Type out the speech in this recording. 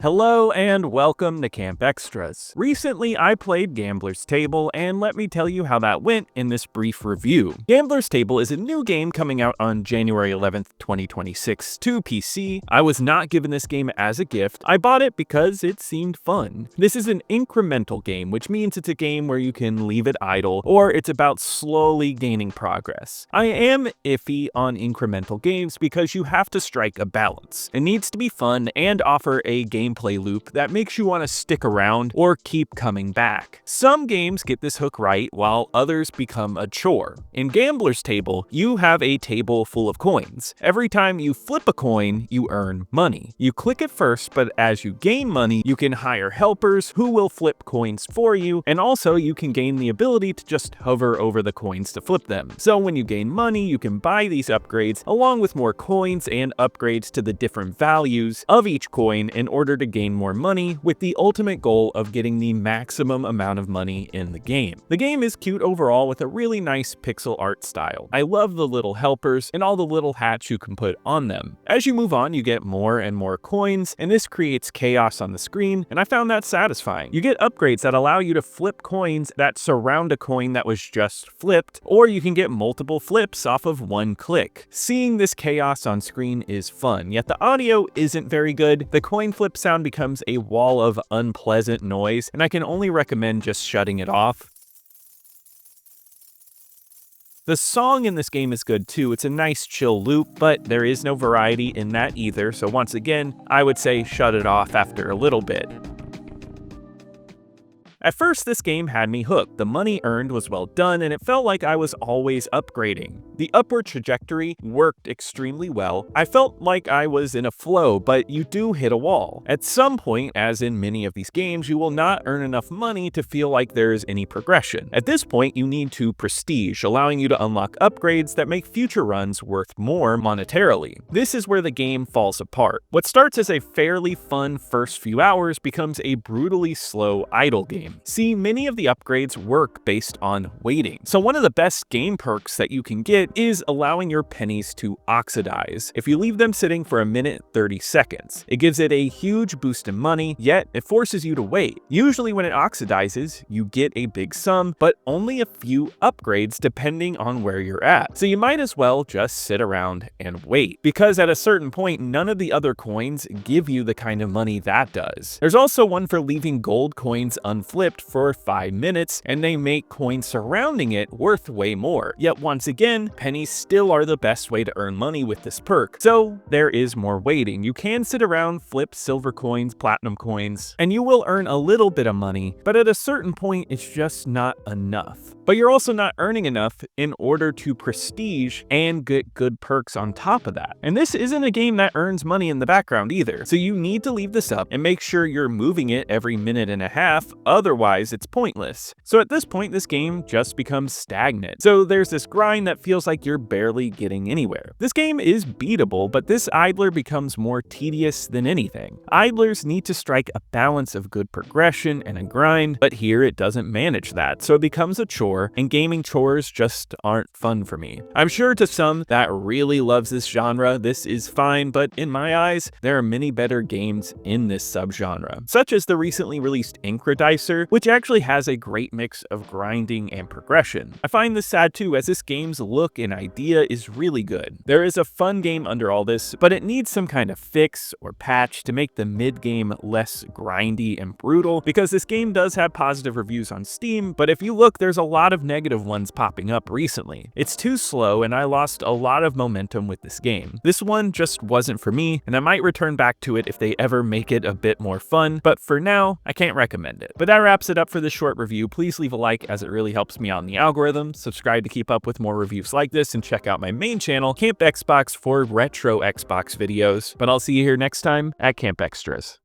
Hello and welcome to Camp Xtras. Recently, I played Gambler's Table, and let me tell you how that went in this brief review. Gambler's Table is a new game coming out on January 11th, 2026 to PC. I was not given this game as a gift. I bought it because it seemed fun. This is an incremental game, which means it's a game where you can leave it idle, or it's about slowly gaining progress. I am iffy on incremental games because you have to strike a balance. It needs to be fun and offer a gameplay loop that makes you want to stick around or keep coming back. Some games get this hook right, while others become a chore. In Gambler's Table, you have a table full of coins. Every time you flip a coin, you earn money. You click it first, but as you gain money, you can hire helpers who will flip coins for you, and also you can gain the ability to just hover over the coins to flip them. So when you gain money, you can buy these upgrades along with more coins and upgrades to the different values of each coin in order to gain more money, with the ultimate goal of getting the maximum amount of money in the game. The game is cute overall with a really nice pixel art style. I love the little helpers and all the little hats you can put on them. As you move on, you get more and more coins, and this creates chaos on the screen, and I found that satisfying. You get upgrades that allow you to flip coins that surround a coin that was just flipped, or you can get multiple flips off of one click. Seeing this chaos on screen is fun, yet the audio isn't very good. The coin flip sound becomes a wall of unpleasant noise, and I can only recommend just shutting it off. The song in this game is good too. It's a nice chill loop, but there is no variety in that either, so once again, I would say shut it off after a little bit. At first, this game had me hooked. The money earned was well done, and it felt like I was always upgrading. The upward trajectory worked extremely well. I felt like I was in a flow, but you do hit a wall. At some point, as in many of these games, you will not earn enough money to feel like there's any progression. At this point, you need to prestige, allowing you to unlock upgrades that make future runs worth more monetarily. This is where the game falls apart. What starts as a fairly fun first few hours becomes a brutally slow idle game. See, many of the upgrades work based on waiting. So one of the best game perks that you can get is allowing your pennies to oxidize. If you leave them sitting for a minute 30 seconds, it gives it a huge boost in money, yet it forces you to wait. Usually when it oxidizes, you get a big sum, but only a few upgrades depending on where you're at. So you might as well just sit around and wait, because at a certain point, none of the other coins give you the kind of money that does. There's also one for leaving gold coins unflipped for 5 minutes, and they make coins surrounding it worth way more. Yet once again, pennies still are the best way to earn money with this perk, so there is more waiting. You can sit around, flip silver coins, platinum coins, and you will earn a little bit of money, but at a certain point, it's just not enough. But you're also not earning enough in order to prestige and get good perks on top of that. And this isn't a game that earns money in the background either, so you need to leave this up and make sure you're moving it every minute and a half, otherwise it's pointless. So at this point, this game just becomes stagnant. So there's this grind that feels like you're barely getting anywhere. This game is beatable, but this idler becomes more tedious than anything. Idlers need to strike a balance of good progression and a grind, but here it doesn't manage that, so it becomes a chore, and gaming chores just aren't fun for me. I'm sure to some that really loves this genre, this is fine, but in my eyes, there are many better games in this subgenre, such as the recently released Xtras, which actually has a great mix of grinding and progression. I find this sad too, as this game's look and idea is really good. There is a fun game under all this, but it needs some kind of fix or patch to make the mid-game less grindy and brutal, because this game does have positive reviews on Steam, but if you look, there's a lot of negative ones popping up recently. It's too slow, and I lost a lot of momentum with this game. This one just wasn't for me, and I might return back to it if they ever make it a bit more fun, but for now, I can't recommend it. But that wraps it up for this short review. Please leave a like, as it really helps me out in the algorithm. Subscribe to keep up with more reviews like this, and check out my main channel, Camp Xbox, for retro Xbox videos. But I'll see you here next time at Camp Xtras.